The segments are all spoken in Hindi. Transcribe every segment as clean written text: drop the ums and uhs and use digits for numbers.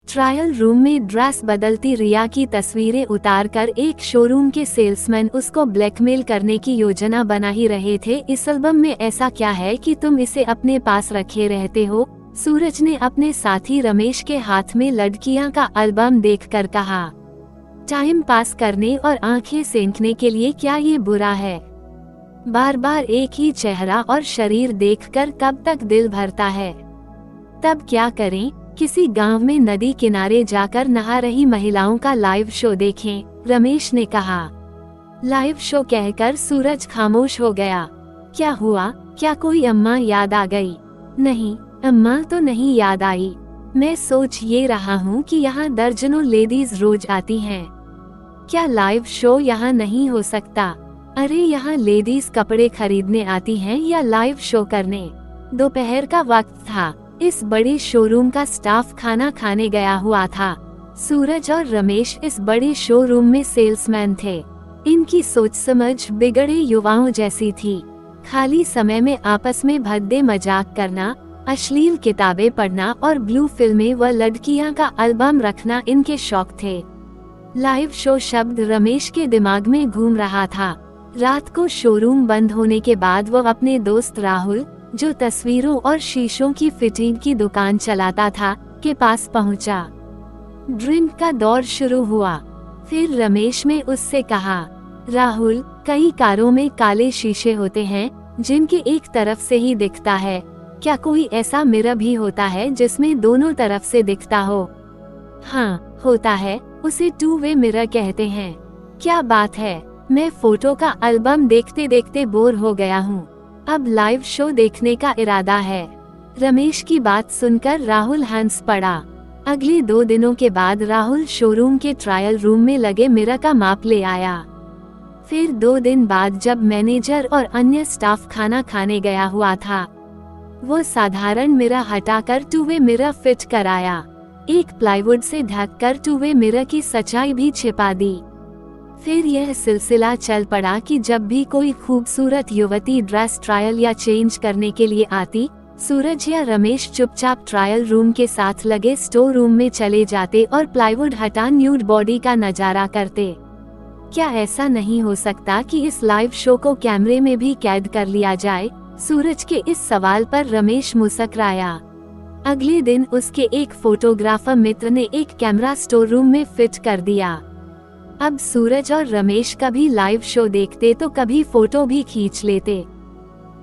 ट्रायल रूम में ड्रेस बदलती रिया की तस्वीरें उतारकर एक शोरूम के सेल्समैन उसको ब्लैकमेल करने की योजना बना ही रहे थे। इस एल्बम में ऐसा क्या है कि तुम इसे अपने पास रखे रहते हो? सूरज ने अपने साथी रमेश के हाथ में लड़कियां का एल्बम देखकर कहा। टाइम पास करने और आंखें सेंकने के लिए क्या ये बुरा है? बार बार एक ही चेहरा और शरीर देखकर कब तक दिल भरता है? तब क्या करें? किसी गांव में नदी किनारे जाकर नहा रही महिलाओं का लाइव शो देखें, रमेश ने कहा। लाइव शो कहकर सूरज खामोश हो गया। क्या हुआ? क्या कोई अम्मा याद आ गई? नहीं, अम्मा तो नहीं याद आई। मैं सोच ये रहा हूँ कि यहाँ दर्जनों लेडीज रोज आती हैं। क्या लाइव शो यहाँ नहीं हो सकता? अरे यहाँ लेडीज कपड़े खरीदने आती हैं या लाइव शो करने? दोपहर का वक्त था। इस बड़े शोरूम का स्टाफ खाना खाने गया हुआ था। सूरज और रमेश इस बड़े शोरूम में सेल्समैन थे। इनकी सोच समझ बिगड़े युवाओं जैसी थी। खाली समय में आपस में भद्दे मजाक करना, अश्लील किताबें पढ़ना और ब्लू फिल्में व लड़कियां का एल्बम रखना इनके शौक थे। लाइव शो शब्द रमेश के दिमाग में घूम रहा था। रात को शोरूम बंद होने के बाद वो अपने दोस्त राहुल, जो तस्वीरों और शीशों की फिटिंग की दुकान चलाता था, के पास पहुंचा। ड्रिंक का दौर शुरू हुआ। फिर रमेश ने उससे कहा, राहुल, कई कारों में काले शीशे होते हैं जिनके एक तरफ से ही दिखता है। क्या कोई ऐसा मिरर भी होता है जिसमें दोनों तरफ से दिखता हो? हाँ, होता है। उसे टू वे मिरर कहते हैं। क्या बात है! मैं फोटो का एल्बम देखते देखते बोर हो गया हूँ। अब लाइव शो देखने का इरादा है। रमेश की बात सुनकर राहुल हंस पड़ा। अगले 2 दिनों के बाद राहुल शोरूम के ट्रायल रूम में लगे मिरर का माप ले आया। फिर 2 दिन बाद जब मैनेजर और अन्य स्टाफ खाना खाने गया हुआ था, वो साधारण मिरर हटाकर टू वे मिरर फिट कराया। एक प्लाईवुड से ढककर टू वे मिरर की सच्चाई भी छिपा दी। फिर यह सिलसिला चल पड़ा कि जब भी कोई खूबसूरत युवती ड्रेस ट्रायल या चेंज करने के लिए आती, सूरज या रमेश चुपचाप ट्रायल रूम के साथ लगे स्टोर रूम में चले जाते और प्लाईवुड हटा न्यूड बॉडी का नजारा करते। क्या ऐसा नहीं हो सकता कि इस लाइव शो को कैमरे में भी कैद कर लिया जाए? सूरज के इस सवाल पर रमेश मुस्कुराया। अगले दिन उसके एक फोटोग्राफर मित्र ने एक कैमरा स्टोर रूम में फिट कर दिया। अब सूरज और रमेश कभी लाइव शो देखते तो कभी फोटो भी खींच लेते।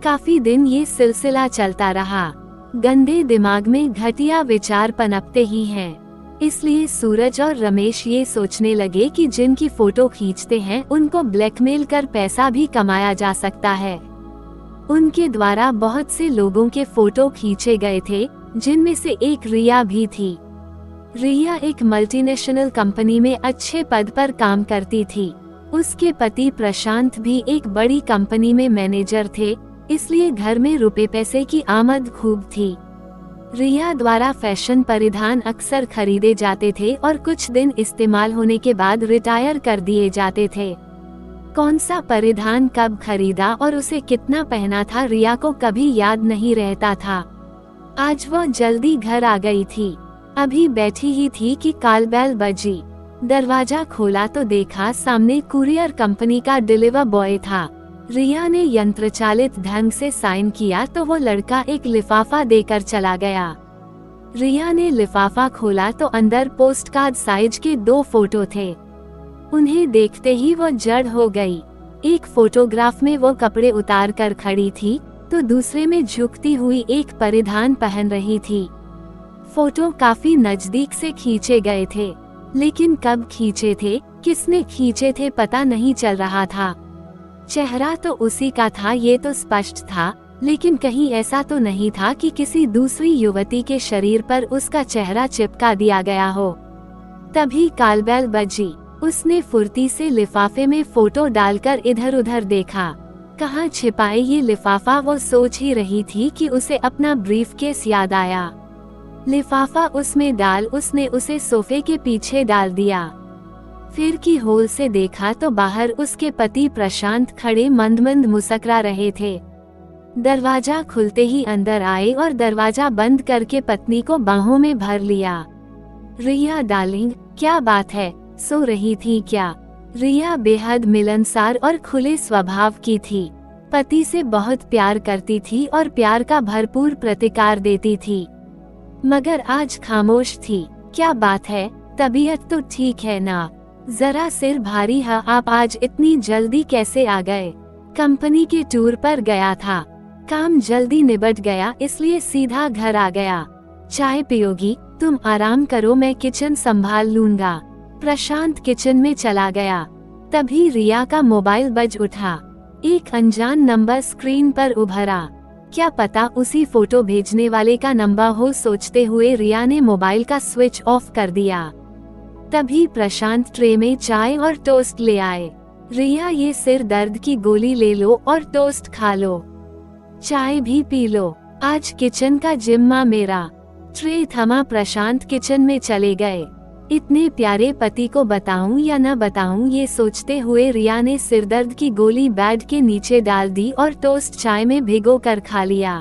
काफी दिन ये सिलसिला चलता रहा। गंदे दिमाग में घटिया विचार पनपते ही हैं। इसलिए सूरज और रमेश ये सोचने लगे कि जिनकी फोटो खींचते हैं उनको ब्लैकमेल कर पैसा भी कमाया जा सकता है। उनके द्वारा बहुत से लोगों के फोटो खींचे गए थे, जिनमें से एक रिया भी थी। रिया एक मल्टीनेशनल कंपनी में अच्छे पद पर काम करती थी। उसके पति प्रशांत भी एक बड़ी कंपनी में मैनेजर थे, इसलिए घर में रुपए पैसे की आमद खूब थी। रिया द्वारा फैशन परिधान अक्सर खरीदे जाते थे और कुछ दिन इस्तेमाल होने के बाद रिटायर कर दिए जाते थे। कौन सा परिधान कब खरीदा और उसे कितना पहना था, रिया को कभी याद नहीं रहता था। आज वह जल्दी घर आ गई थी। अभी बैठी ही थी कि कॉल बेल बजी। दरवाजा खोला तो देखा सामने कुरियर कंपनी का डिलीवर बॉय था। रिया ने यंत्रचालित ढंग से साइन किया तो वो लड़का एक लिफाफा देकर चला गया। रिया ने लिफाफा खोला तो अंदर पोस्ट कार्ड साइज के 2 फोटो थे। उन्हें देखते ही वो जड़ हो गई। एक फोटोग्राफ में वो कपड़े उतार कर खड़ी थी तो दूसरे में झुकती हुई एक परिधान पहन रही थी। फोटो काफी नजदीक से खींचे गए थे, लेकिन कब खींचे थे, किसने खींचे थे पता नहीं चल रहा था। चेहरा तो उसी का था ये तो स्पष्ट था, लेकिन कहीं ऐसा तो नहीं था कि किसी दूसरी युवती के शरीर पर उसका चेहरा चिपका दिया गया हो। तभी कॉल बेल बजी। उसने फुर्ती से लिफाफे में फोटो डालकर इधर उधर देखा। कहाँ छिपाए ये लिफाफा, वो सोच ही रही थी कि उसे अपना ब्रीफकेस याद आया। लिफाफा उसमें डाल उसने उसे सोफे के पीछे डाल दिया। फिर की होल से देखा तो बाहर उसके पति प्रशांत खड़े मंद मंद मुस्कुरा रहे थे। दरवाजा खुलते ही अंदर आए और दरवाजा बंद करके पत्नी को बाहों में भर लिया। रिया डार्लिंग, क्या बात है, सो रही थी क्या? रिया बेहद मिलनसार और खुले स्वभाव की थी। पति से बहुत प्यार करती थी और प्यार का भरपूर प्रतिकार देती थी, मगर आज खामोश थी। क्या बात है, तबीयत तो ठीक है ना? जरा सिर भारी है, आप आज इतनी जल्दी कैसे आ गए? कंपनी के टूर पर गया था, काम जल्दी निबट गया इसलिए सीधा घर आ गया। चाय पियोगी? तुम आराम करो, मैं किचन संभाल लूंगा। प्रशांत किचन में चला गया। तभी रिया का मोबाइल बज उठा। एक अनजान नंबर स्क्रीन पर उभरा। क्या पता उसी फोटो भेजने वाले का नंबर हो, सोचते हुए रिया ने मोबाइल का स्विच ऑफ कर दिया। तभी प्रशांत ट्रे में चाय और टोस्ट ले आए। रिया, ये सिर दर्द की गोली ले लो और टोस्ट खा लो, चाय भी पी लो, आज किचन का जिम्मा मेरा। ट्रे थमा प्रशांत किचन में चले गए। इतने प्यारे पति को बताऊं या न बताऊं, ये सोचते हुए रिया ने सिरदर्द की गोली बेड के नीचे डाल दी और टोस्ट चाय में भिगो कर खा लिया।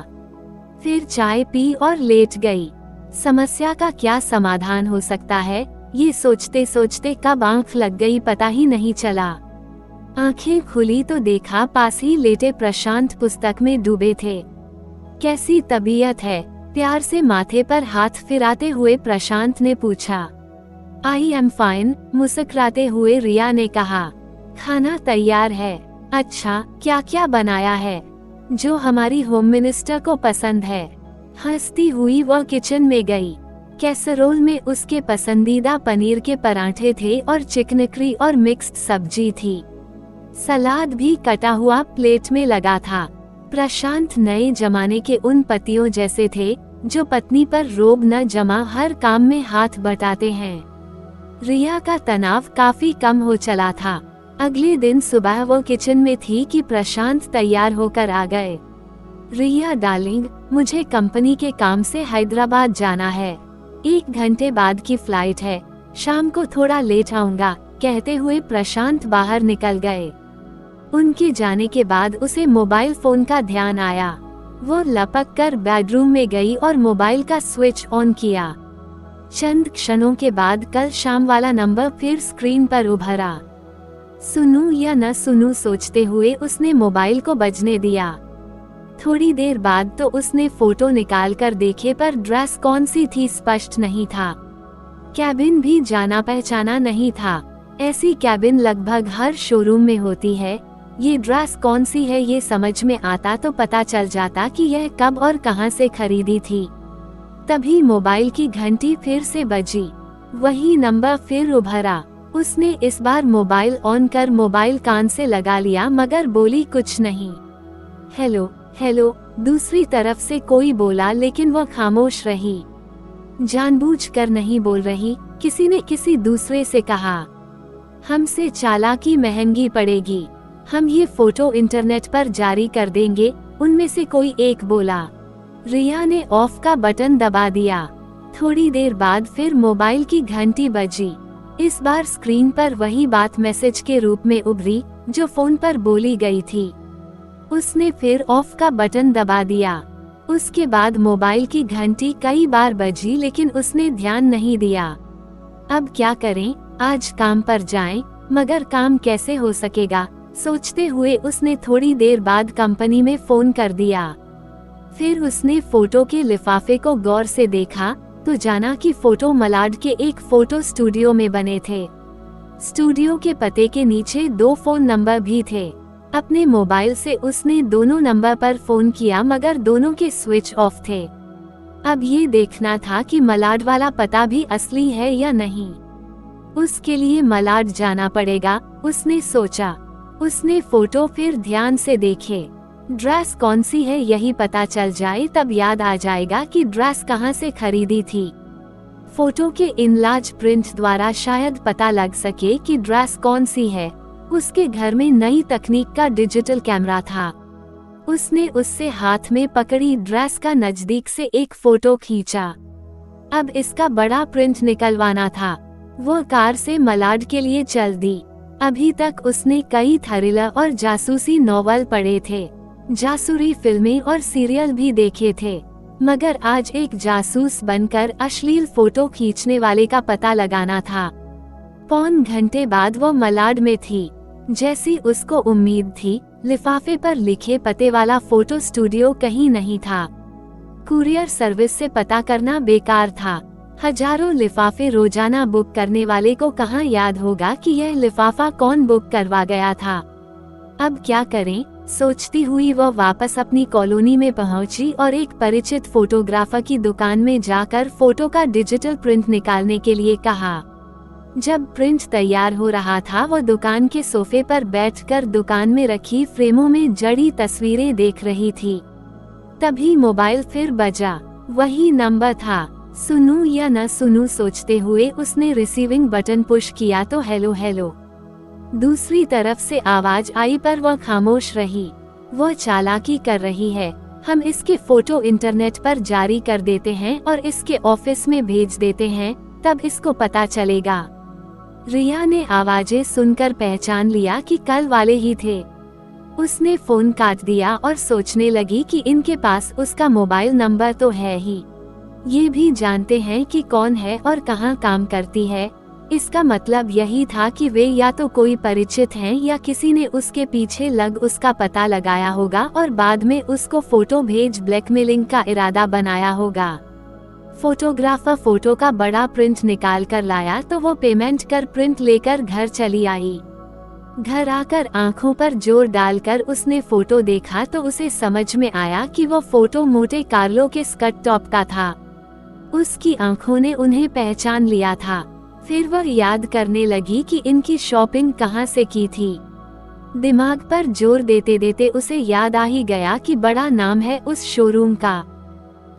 फिर चाय पी और लेट गई। समस्या का क्या समाधान हो सकता है, ये सोचते सोचते कब आंख लग गई पता ही नहीं चला। आंखें खुली तो देखा पास ही लेटे प्रशांत पुस्तक में डूबे थे। कैसी तबीयत है? प्यार से माथे पर हाथ फिराते हुए प्रशांत ने पूछा। आई एम फाइन, मुस्कुराते हुए रिया ने कहा। खाना तैयार है। अच्छा, क्या क्या बनाया है? जो हमारी होम मिनिस्टर को पसंद है। हंसती हुई वह किचन में गई। कैसरोल में उसके पसंदीदा पनीर के पराठे थे और चिकनकरी और मिक्स्ड सब्जी थी। सलाद भी कटा हुआ प्लेट में लगा था। प्रशांत नए जमाने के उन पतियों जैसे थे जो पत्नी पर रोब न जमा हर काम में हाथ बटाते हैं। रिया का तनाव काफी कम हो चला था। अगले दिन सुबह वो किचन में थी कि प्रशांत तैयार होकर आ गए। रिया डार्लिंग, मुझे कंपनी के काम से हैदराबाद जाना है। 1 घंटे बाद की फ्लाइट है, शाम को थोड़ा लेट आऊंगा, कहते हुए प्रशांत बाहर निकल गए। उनके जाने के बाद उसे मोबाइल फोन का ध्यान आया। वो लपक कर बेडरूम में गई और मोबाइल का स्विच ऑन किया। चंद क्षणों के बाद कल शाम वाला नंबर फिर स्क्रीन पर उभरा। सुनूं या न सुनूं सोचते हुए उसने मोबाइल को बजने दिया। थोड़ी देर बाद तो उसने फोटो निकालकर देखे पर ड्रेस कौन सी थी स्पष्ट नहीं था। कैबिन भी जाना पहचाना नहीं था। ऐसी कैबिन लगभग हर शोरूम में होती है। ये ड्रेस कौन सी है ये समझ में आता तो पता चल जाता कि यह कब और कहां से खरीदी थी। तभी मोबाइल की घंटी फिर से बजी। वही नंबर फिर उभरा। उसने इस बार मोबाइल ऑन कर मोबाइल कान से लगा लिया मगर बोली कुछ नहीं। हेलो हेलो, दूसरी तरफ से कोई बोला लेकिन वह खामोश रही। जानबूझकर नहीं बोल रही, किसी ने किसी दूसरे से कहा। हमसे चालाकी महंगी पड़ेगी, हम ये फोटो इंटरनेट पर जारी कर देंगे, उनमें से कोई एक बोला। रिया ने ऑफ का बटन दबा दिया। थोड़ी देर बाद फिर मोबाइल की घंटी बजी। इस बार स्क्रीन पर वही बात मैसेज के रूप में उभरी जो फोन पर बोली गई थी। उसने फिर ऑफ का बटन दबा दिया। उसके बाद मोबाइल की घंटी कई बार बजी लेकिन उसने ध्यान नहीं दिया। अब क्या करें, आज काम पर जाएं, मगर काम कैसे हो सकेगा, सोचते हुए उसने थोड़ी देर बाद कंपनी में फोन कर दिया। फिर उसने फोटो के लिफाफे को गौर से देखा तो जाना कि फोटो मलाड के एक फोटो स्टूडियो में बने थे। स्टूडियो के पते के नीचे 2 फोन नंबर भी थे। अपने मोबाइल से उसने दोनों नंबर पर फोन किया मगर दोनों के स्विच ऑफ थे। अब ये देखना था कि मलाड वाला पता भी असली है या नहीं। उसके लिए मलाड जाना पड़ेगा, उसने सोचा। उसने फोटो फिर ध्यान से देखे। ड्रेस कौन सी है यही पता चल जाए तब याद आ जाएगा कि ड्रेस कहां से खरीदी थी। फोटो के इनलार्ज प्रिंट द्वारा शायद पता लग सके कि ड्रेस कौन सी है। उसके घर में नई तकनीक का डिजिटल कैमरा था। उसने उससे हाथ में पकड़ी ड्रेस का नजदीक से एक फोटो खींचा। अब इसका बड़ा प्रिंट निकलवाना था। वो कार से मलाड के लिए चल दी। अभी तक उसने कई थ्रिलर और जासूसी नॉवल पढ़े थे, जासूसी फिल्में और सीरियल भी देखे थे, मगर आज एक जासूस बनकर अश्लील फोटो खींचने वाले का पता लगाना था। पौन घंटे बाद वो मलाड में थी। जैसी उसको उम्मीद थी, लिफाफे पर लिखे पते वाला फोटो स्टूडियो कहीं नहीं था। कुरियर सर्विस से पता करना बेकार था। हजारों लिफाफे रोजाना बुक करने वाले को कहाँ याद होगा कि यह लिफाफा कौन बुक करवा गया था। अब क्या करें, सोचती हुई वह वापस अपनी कॉलोनी में पहुंची और एक परिचित फोटोग्राफर की दुकान में जाकर फोटो का डिजिटल प्रिंट निकालने के लिए कहा। जब प्रिंट तैयार हो रहा था, वो दुकान के सोफे पर बैठकर दुकान में रखी फ्रेमों में जड़ी तस्वीरें देख रही थी। तभी मोबाइल फिर बजा। वही नंबर था। सुनूं या न सुनूं सोचते हुए उसने रिसीविंग बटन पुश किया तो हेलो हेलो दूसरी तरफ से आवाज आई, पर वह खामोश रही। वह चालाकी कर रही है। हम इसके फोटो इंटरनेट पर जारी कर देते हैं और इसके ऑफिस में भेज देते हैं, तब इसको पता चलेगा। रिया ने आवाजें सुनकर पहचान लिया कि कल वाले ही थे। उसने फोन काट दिया और सोचने लगी कि इनके पास उसका मोबाइल नंबर तो है ही। ये भी जानते हैं कि कौन है और कहाँ काम करती है। इसका मतलब यही था कि वे या तो कोई परिचित हैं या किसी ने उसके पीछे लग उसका पता लगाया होगा और बाद में उसको फोटो भेज ब्लैकमेलिंग का इरादा बनाया होगा। फोटोग्राफर फोटो का बड़ा प्रिंट निकाल कर लाया तो वो पेमेंट कर प्रिंट लेकर घर चली आई। घर आकर आंखों पर जोर डालकर उसने फोटो देखा तो उसे समझ में आया कि वो फोटो मोटे कार्लो के स्कर्ट टॉप का था। उसकी आंखों ने उन्हें पहचान लिया था। फिर वह याद करने लगी कि इनकी शॉपिंग कहाँ से की थी। दिमाग पर जोर देते देते उसे याद आ ही गया कि बड़ा नाम है उस शोरूम का।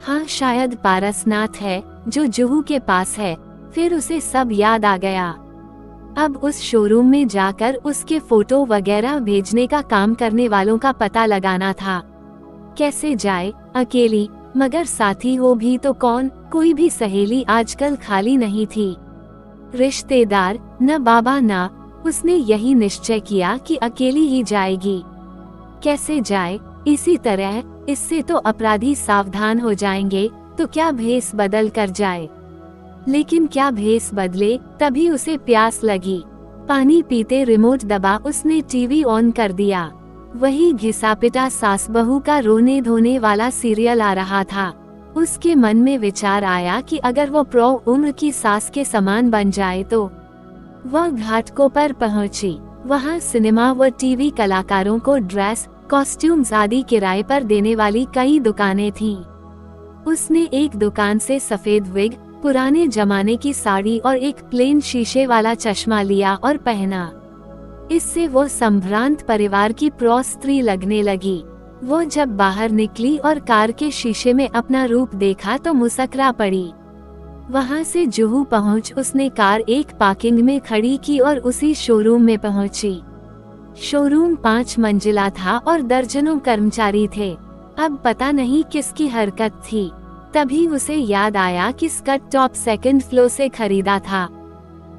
हाँ, शायद पारसनाथ है जो जुहू के पास है। फिर उसे सब याद आ गया। अब उस शोरूम में जाकर उसके फोटो वगैरह भेजने का काम करने वालों का पता लगाना था। कैसे जाए, अकेली, मगर साथी हो भी तो कौन, कोई भी सहेली आजकल खाली नहीं थी। रिश्तेदार न बाबा ना, उसने यही निश्चय किया कि अकेली ही जाएगी। कैसे जाए, इसी तरह इससे तो अपराधी सावधान हो जाएंगे, तो क्या भेस बदल कर जाए। लेकिन क्या भेस बदले, तभी उसे प्यास लगी। पानी पीते रिमोट दबा उसने टीवी ऑन कर दिया। वही घिसा-पिटा सास बहू का रोने धोने वाला सीरियल आ रहा था। उसके मन में विचार आया कि अगर वो प्रो उम्र की सास के समान बन जाए तो। वह घाटकों पर पहुंची। वहां सिनेमा व टीवी कलाकारों को ड्रेस, कॉस्ट्यूम्स आदि किराए पर देने वाली कई दुकानें थीं। उसने एक दुकान से सफेद विग, पुराने जमाने की साड़ी और एक प्लेन शीशे वाला चश्मा लिया और पहना। इससे वो संभ्रांत परिवार की प्रो स्त्री लगने लगी। वो जब बाहर निकली और कार के शीशे में अपना रूप देखा तो मुस्कुरा पड़ी। वहां से जुहू पहुंच उसने कार एक पार्किंग में खड़ी की और उसी शोरूम में पहुंची। शोरूम 5 मंजिला था और दर्जनों कर्मचारी थे। अब पता नहीं किसकी हरकत थी। तभी उसे याद आया कि स्कर्ट टॉप सेकंड फ्लोर से खरीदा था।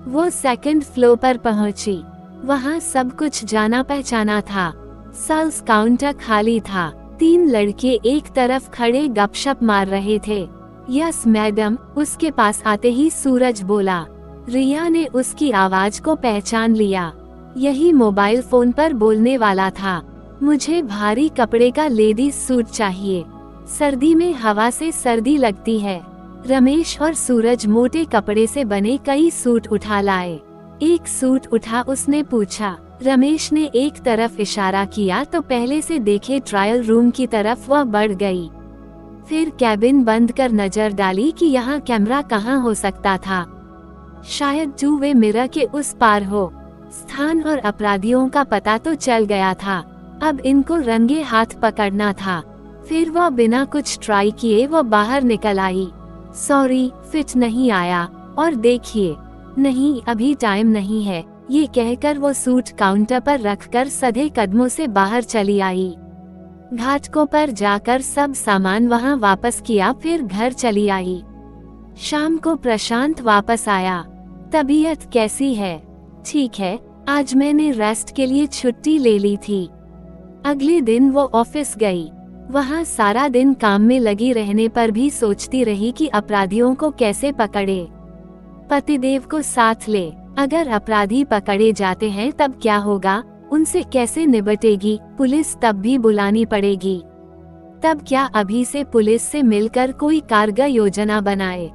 वो सेकंड फ्लोर पर पहुंची। वहां सब कुछ जाना पहचाना था। सेल्स काउंटर खाली था। 3 लड़के एक तरफ खड़े गपशप मार रहे थे। यस मैडम, उसके पास आते ही सूरज बोला। रिया ने उसकी आवाज को पहचान लिया। यही मोबाइल फोन पर बोलने वाला था। मुझे भारी कपड़े का लेडीज सूट चाहिए। सर्दी में हवा से सर्दी लगती है। रमेश और सूरज मोटे कपड़े से बने कई सूट उठा लाए। एक सूट उठा उसने पूछा। रमेश ने एक तरफ इशारा किया तो पहले से देखे ट्रायल रूम की तरफ वह बढ़ गई। फिर कैबिन बंद कर नजर डाली कि यहाँ कैमरा कहाँ हो सकता था। शायद 2 वे मिरर के उस पार हो। स्थान और अपराधियों का पता तो चल गया था। अब इनको रंगे हाथ पकड़ना था। फिर वह बिना कुछ ट्राई किए वो बाहर निकल आई। सॉरी, फिट नहीं आया, और देखिए, नहीं अभी टाइम नहीं है, ये कहकर वो सूट काउंटर पर रखकर सधे कदमों से बाहर चली आई। घाटकों पर जाकर सब सामान वहां वापस किया, फिर घर चली आई। शाम को प्रशांत वापस आया। तबीयत कैसी है? ठीक है, आज मैंने रेस्ट के लिए छुट्टी ले ली थी। अगले दिन वो ऑफिस गई। वहाँ सारा दिन काम में लगी रहने पर भी सोचती रही कि अपराधियों को कैसे पकड़े, पतिदेव को साथ ले। अगर अपराधी पकड़े जाते हैं तब क्या होगा, उनसे कैसे निपटेगी, पुलिस तब भी बुलानी पड़ेगी। तब क्या अभी से पुलिस से मिलकर कोई कारगर योजना बनाए।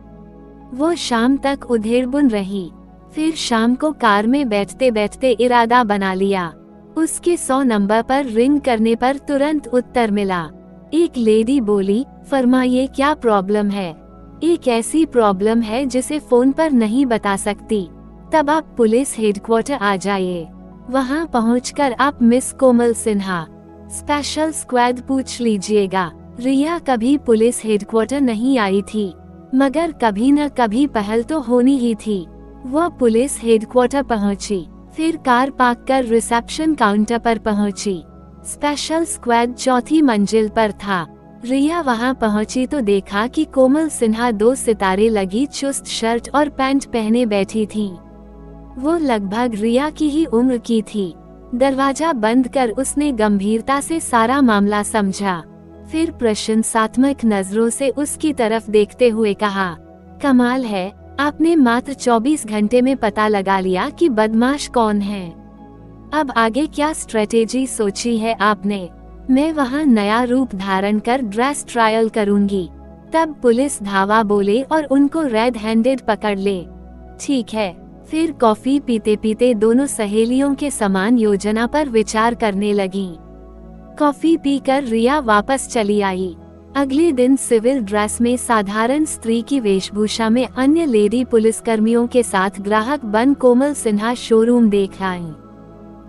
वो शाम तक उधेड़बुन रही। फिर शाम को कार में बैठते बैठते इरादा बना लिया। उसके 100 नंबर पर रिंग करने पर तुरंत उत्तर मिला। एक लेडी बोली, फरमाइए क्या प्रॉब्लम है। एक ऐसी प्रॉब्लम है जिसे फोन पर नहीं बता सकती। तब आप पुलिस हेडक्वार्टर आ जाइए। वहाँ पहुँचकर आप मिस कोमल सिन्हा स्पेशल स्क्वाड पूछ लीजिएगा। रिया कभी पुलिस हेडक्वार्टर नहीं आई थी, मगर कभी न कभी पहल तो होनी ही थी। वह पुलिस हेडक्वार्टर पहुंची, फिर कार पार्क कर रिसेप्शन काउंटर पर पहुंची। स्पेशल स्क्वाड 4थी मंजिल पर था। रिया वहां पहुंची तो देखा कि कोमल सिन्हा 2 सितारे लगी चुस्त शर्ट और पैंट पहने बैठी थी। वो लगभग रिया की ही उम्र की थी। दरवाजा बंद कर उसने गंभीरता से सारा मामला समझा। फिर प्रशंसात्मक नजरों से उसकी तरफ देखते हुए कहा, कमाल है, आपने मात्र 24 घंटे में पता लगा लिया कि बदमाश कौन है। अब आगे क्या स्ट्रेटेजी सोची है आपने? मैं वहाँ नया रूप धारण कर ड्रेस ट्रायल करूंगी, तब पुलिस धावा बोले और उनको रेड हैंडेड पकड़ ले। ठीक है। फिर कॉफी पीते पीते दोनों सहेलियों के समान योजना पर विचार करने लगी। कॉफी पीकर रिया वापस चली आई। अगले दिन सिविल ड्रेस में साधारण स्त्री की वेशभूषा में अन्य लेडी पुलिसकर्मियों के साथ ग्राहक बन कोमल सिन्हा शोरूम देख आई।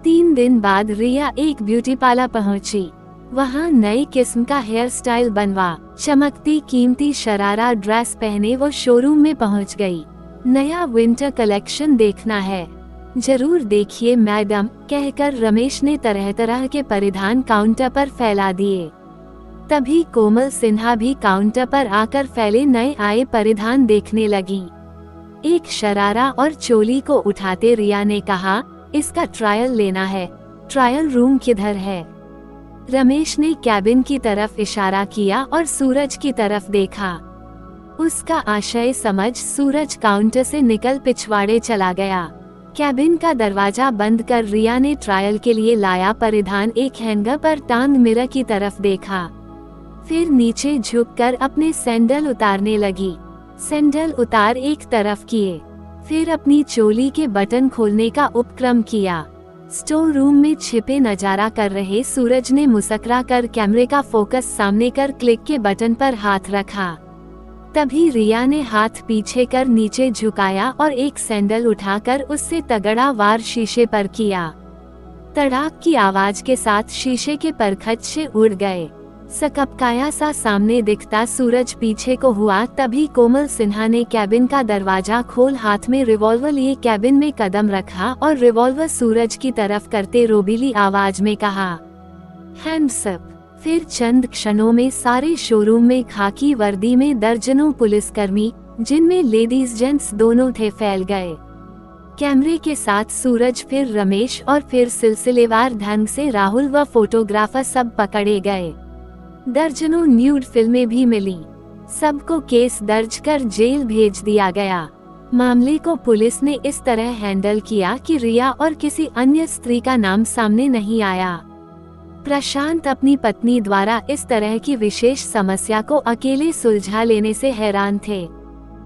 3 दिन बाद रिया एक ब्यूटी पार्लर पहुंची। वहां नई किस्म का हेयर स्टाइल बनवा चमकती कीमती शरारा ड्रेस पहने वो शोरूम में पहुंच गई। नया विंटर कलेक्शन देखना है? जरूर देखिए मैडम, कहकर रमेश ने तरह तरह के परिधान काउंटर पर फैला दिए। तभी कोमल सिन्हा भी काउंटर पर आकर फैले नए आए परिधान देखने लगी। एक शरारा और चोली को उठाते रिया ने कहा, इसका ट्रायल लेना है। ट्रायल रूम किधर है? रमेश ने कैबिन की तरफ इशारा किया और सूरज की तरफ देखा। उसका आशय समझ सूरज काउंटर से निकल पिछवाड़े चला गया। कैबिन का दरवाजा बंद कर रिया ने ट्रायल के लिए लाया परिधान एक हैंगर पर टांग मिरर की तरफ देखा। फिर नीचे झुककर अपने सैंडल उतारने लगी। सैंडल उतार एक तरफ किए, फिर अपनी चोली के बटन खोलने का उपक्रम किया। स्टोर रूम में छिपे नजारा कर रहे सूरज ने मुस्कुरा कर कैमरे का फोकस सामने कर क्लिक के बटन पर हाथ रखा। तभी रिया ने हाथ पीछे कर नीचे झुकाया और एक सैंडल उठाकर उससे तगड़ा वार शीशे पर किया। तड़ाक की आवाज के साथ शीशे के परखच्चे उड़ गए। सकपकाया सा सामने दिखता सूरज पीछे को हुआ। तभी कोमल सिन्हा ने कैबिन का दरवाजा खोल हाथ में रिवॉल्वर लिए कैबिन में कदम रखा और रिवॉल्वर सूरज की तरफ करते रोबीली आवाज में कहा, हैंड्स अप। फिर चंद क्षणों में सारे शोरूम में खाकी वर्दी में दर्जनों पुलिसकर्मी, जिनमें लेडीज जेंट्स दोनों थे, फैल गए। कैमरे के साथ सूरज, फिर रमेश और फिर सिलसिलेवार ढंग से राहुल व फोटोग्राफर सब पकड़े गए। दर्जनों न्यूड फिल्में भी मिली। सबको केस दर्ज कर जेल भेज दिया गया। मामले को पुलिस ने इस तरह हैंडल किया कि रिया और किसी अन्य स्त्री का नाम सामने नहीं आया। प्रशांत अपनी पत्नी द्वारा इस तरह की विशेष समस्या को अकेले सुलझा लेने से हैरान थे।